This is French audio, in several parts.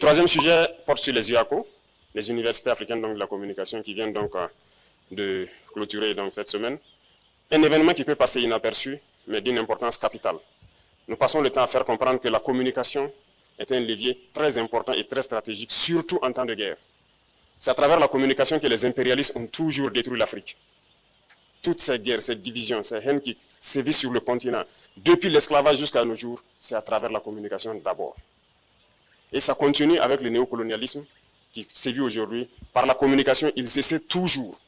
troisième sujet porte sur les UACO, les universités africaines donc, de la communication qui viennent donc de clôturer donc, cette semaine. Un événement qui peut passer inaperçu, mais d'une importance capitale. Nous passons le temps à faire comprendre que la communication est un levier très important et très stratégique, surtout en temps de guerre. C'est à travers la communication que les impérialistes ont toujours détruit l'Afrique. Toutes ces guerres, ces divisions, ces haines qui sévissent sur le continent, depuis l'esclavage jusqu'à nos jours, c'est à travers la communication d'abord. Et ça continue avec le néocolonialisme qui sévit aujourd'hui. Par la communication, ils essaient toujours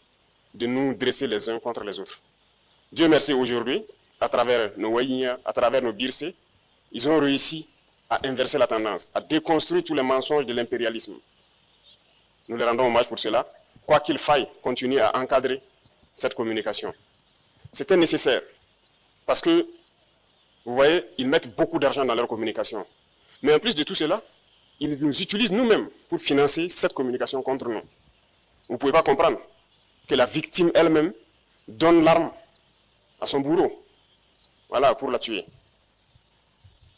de nous dresser les uns contre les autres. Dieu merci aujourd'hui, à travers nos Waïnia, à travers nos Birsé, ils ont réussi à inverser la tendance, à déconstruire tous les mensonges de l'impérialisme. Nous les rendons hommage pour cela. Quoi qu'il faille, continuer à encadrer cette communication. C'était nécessaire parce que, vous voyez, ils mettent beaucoup d'argent dans leur communication. Mais en plus de tout cela, ils nous utilisent nous-mêmes pour financer cette communication contre nous. Vous ne pouvez pas comprendre que la victime elle-même donne l'arme à son bourreau, voilà, pour la tuer.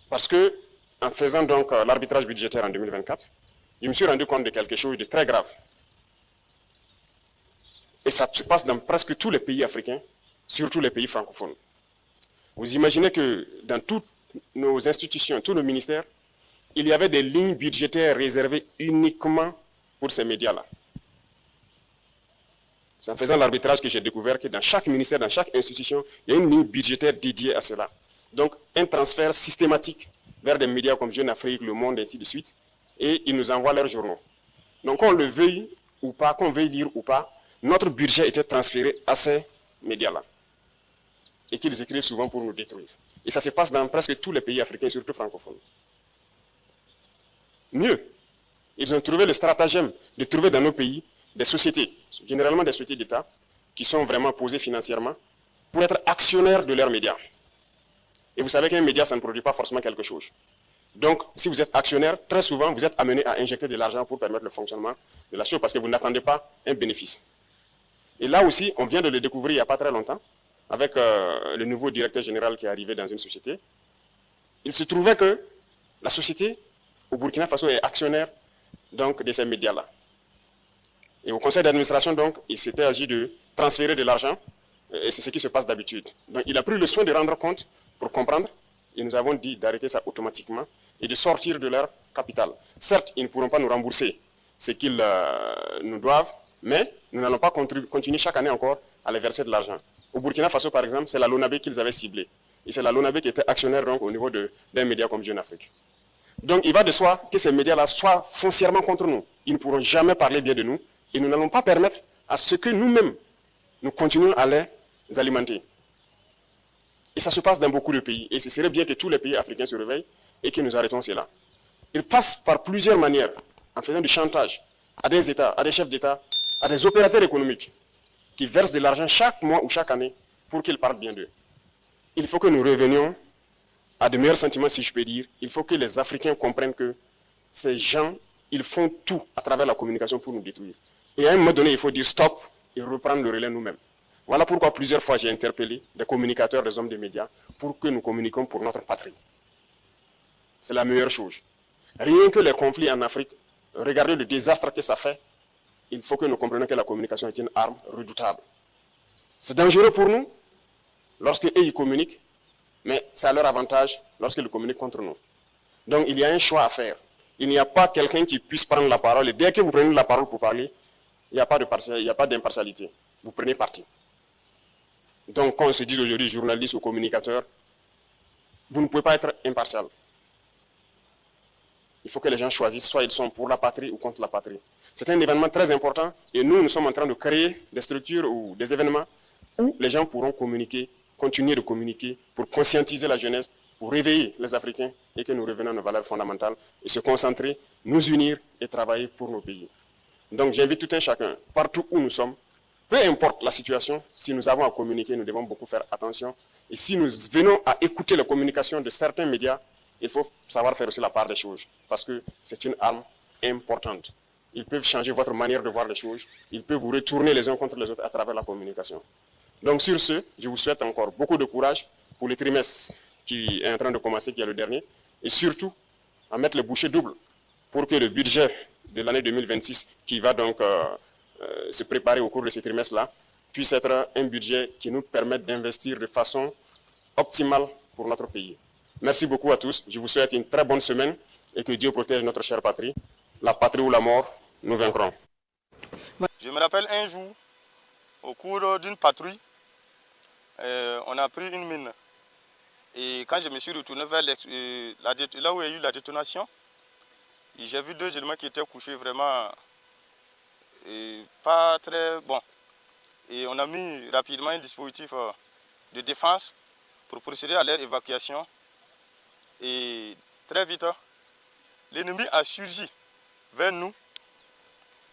Parce que, en faisant donc l'arbitrage budgétaire en 2024, je me suis rendu compte de quelque chose de très grave. Et ça se passe dans presque tous les pays africains, surtout les pays francophones. Vous imaginez que dans toutes nos institutions, tous nos ministères, il y avait des lignes budgétaires réservées uniquement pour ces médias-là. C'est en faisant l'arbitrage que j'ai découvert que dans chaque ministère, dans chaque institution, il y a une ligne budgétaire dédiée à cela. Donc, un transfert systématique vers des médias comme Jeune Afrique, Le Monde, et ainsi de suite, et ils nous envoient leurs journaux. Donc, qu'on le veuille ou pas, qu'on veuille lire ou pas, notre budget était transféré à ces médias-là. Et qu'ils écrivent souvent pour nous détruire. Et ça se passe dans presque tous les pays africains, surtout francophones. Mieux, ils ont trouvé le stratagème de trouver dans nos pays des sociétés, généralement des sociétés d'État, qui sont vraiment posées financièrement, pour être actionnaires de leurs médias. Et vous savez qu'un média, ça ne produit pas forcément quelque chose. Donc, si vous êtes actionnaire, très souvent, vous êtes amené à injecter de l'argent pour permettre le fonctionnement de la chose, parce que vous n'attendez pas un bénéfice. Et là aussi, on vient de le découvrir il n'y a pas très longtemps, avec le nouveau directeur général qui est arrivé dans une société. Il se trouvait que la société, au Burkina Faso, est actionnaire donc, de ces médias-là. Et au conseil d'administration, donc, il s'était agi de transférer de l'argent, et c'est ce qui se passe d'habitude. Donc, il a pris le soin de rendre compte pour comprendre, et nous avons dit d'arrêter ça automatiquement et de sortir de leur capital. Certes, ils ne pourront pas nous rembourser ce qu'ils nous doivent, mais nous n'allons pas continuer chaque année encore à les verser de l'argent. Au Burkina Faso, par exemple, c'est la LONABé qu'ils avaient ciblée. Et c'est la LONABé qui était actionnaire donc, au niveau d'un média comme Jeune Afrique. Donc, il va de soi que ces médias-là soient foncièrement contre nous. Ils ne pourront jamais parler bien de nous et nous n'allons pas permettre à ce que nous-mêmes, nous continuons à les alimenter. Et ça se passe dans beaucoup de pays. Et ce serait bien que tous les pays africains se réveillent et que nous arrêtons cela. Ils passent par plusieurs manières, en faisant du chantage à des États, à des chefs d'État, à des opérateurs économiques qui versent de l'argent chaque mois ou chaque année pour qu'ils parlent bien d'eux. Il faut que nous revenions à de meilleurs sentiments, si je peux dire. Il faut que les Africains comprennent que ces gens, ils font tout à travers la communication pour nous détruire. Et à un moment donné, il faut dire stop et reprendre le relais nous-mêmes. Voilà pourquoi plusieurs fois j'ai interpellé des communicateurs, des hommes des médias, pour que nous communiquions pour notre patrie. C'est la meilleure chose. Rien que les conflits en Afrique, regardez le désastre que ça fait, il faut que nous comprenions que la communication est une arme redoutable. C'est dangereux pour nous lorsque eux ils communiquent, mais c'est à leur avantage lorsqu'ils communiquent contre nous. Donc il y a un choix à faire. Il n'y a pas quelqu'un qui puisse prendre la parole. Et dès que vous prenez la parole pour parler, il n'y a pas d'impartialité. Vous prenez parti. Donc quand on se dit aujourd'hui journaliste ou communicateur, vous ne pouvez pas être impartial. Il faut que les gens choisissent, soit ils sont pour la patrie ou contre la patrie. C'est un événement très important et nous sommes en train de créer des structures ou des événements où les gens pourront communiquer, continuer de communiquer pour conscientiser la jeunesse, pour réveiller les Africains et que nous revenions à nos valeurs fondamentales et se concentrer, nous unir et travailler pour nos pays. Donc j'invite tout un chacun, partout où nous sommes, peu importe la situation, si nous avons à communiquer, nous devons beaucoup faire attention. Et si nous venons à écouter la communication de certains médias, il faut savoir faire aussi la part des choses, parce que c'est une arme importante. Ils peuvent changer votre manière de voir les choses, ils peuvent vous retourner les uns contre les autres à travers la communication. Donc sur ce, je vous souhaite encore beaucoup de courage pour le trimestre qui est en train de commencer, qui est le dernier, et surtout à mettre les bouchées doubles pour que le budget de l'année 2026, qui va donc se préparer au cours de ce trimestre-là, puisse être un budget qui nous permette d'investir de façon optimale pour notre pays. Merci beaucoup à tous. Je vous souhaite une très bonne semaine et que Dieu protège notre chère patrie. La patrie ou la mort, nous vaincrons. Je me rappelle un jour, au cours d'une patrouille, on a pris une mine. Et quand je me suis retourné vers là où il y a eu la détonation, j'ai vu deux éléments qui étaient couchés vraiment pas très bons. Et on a mis rapidement un dispositif de défense pour procéder à leur évacuation. Et très vite, l'ennemi a surgi vers nous.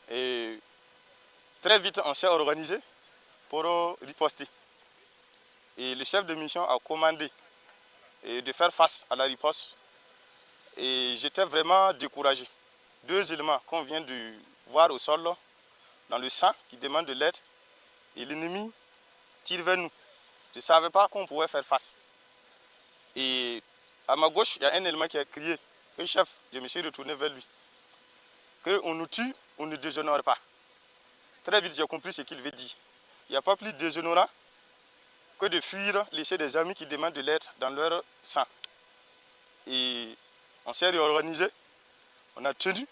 Et très vite, on s'est organisé pour riposter. Et le chef de mission a commandé de faire face à la riposte. Et j'étais vraiment découragé. Deux éléments qu'on vient de voir au sol, dans le sang, qui demandent de l'aide. Et l'ennemi tire vers nous. Je ne savais pas qu'on pouvait faire face. Et à ma gauche, il y a un élément qui a crié. Le chef, je me suis retourné vers lui. Qu'on nous tue, on ne déshonore pas. Très vite, j'ai compris ce qu'il veut dire. Il n'y a pas plus déshonorant que de fuir, laisser des amis qui demandent de l'aide dans leur sang. Et on s'est réorganisé, on a tenu,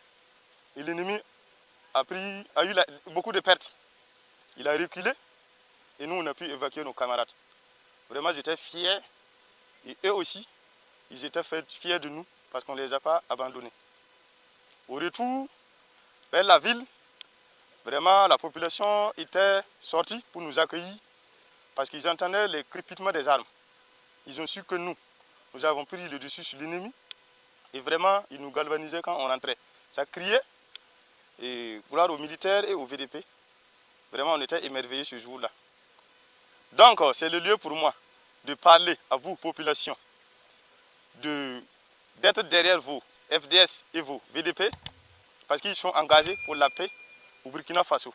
et l'ennemi a eu beaucoup de pertes. Il a reculé, et nous, on a pu évacuer nos camarades. Vraiment, j'étais fier, et eux aussi, ils étaient fiers de nous, parce qu'on ne les a pas abandonnés. Au retour vers la ville, vraiment, la population était sortie pour nous accueillir, parce qu'ils entendaient les crépitements des armes. Ils ont su que nous avons pris le dessus sur l'ennemi, et vraiment, ils nous galvanisaient quand on rentrait. Ça criait, et gloire aux militaires et aux VDP. Vraiment, on était émerveillés ce jour-là. Donc, c'est le lieu pour moi de parler à vous, population, d'être derrière vos FDS et vos VDP, parce qu'ils sont engagés pour la paix au Burkina Faso.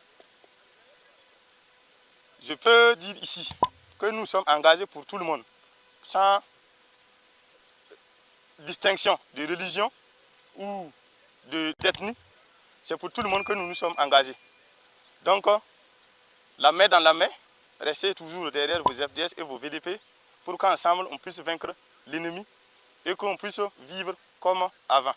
Je peux dire ici que nous sommes engagés pour tout le monde, sans distinction de religion ou d'ethnie. C'est pour tout le monde que nous nous sommes engagés. Donc, la main dans la main, restez toujours derrière vos FDS et vos VDP pour qu'ensemble on puisse vaincre l'ennemi et qu'on puisse vivre comme avant.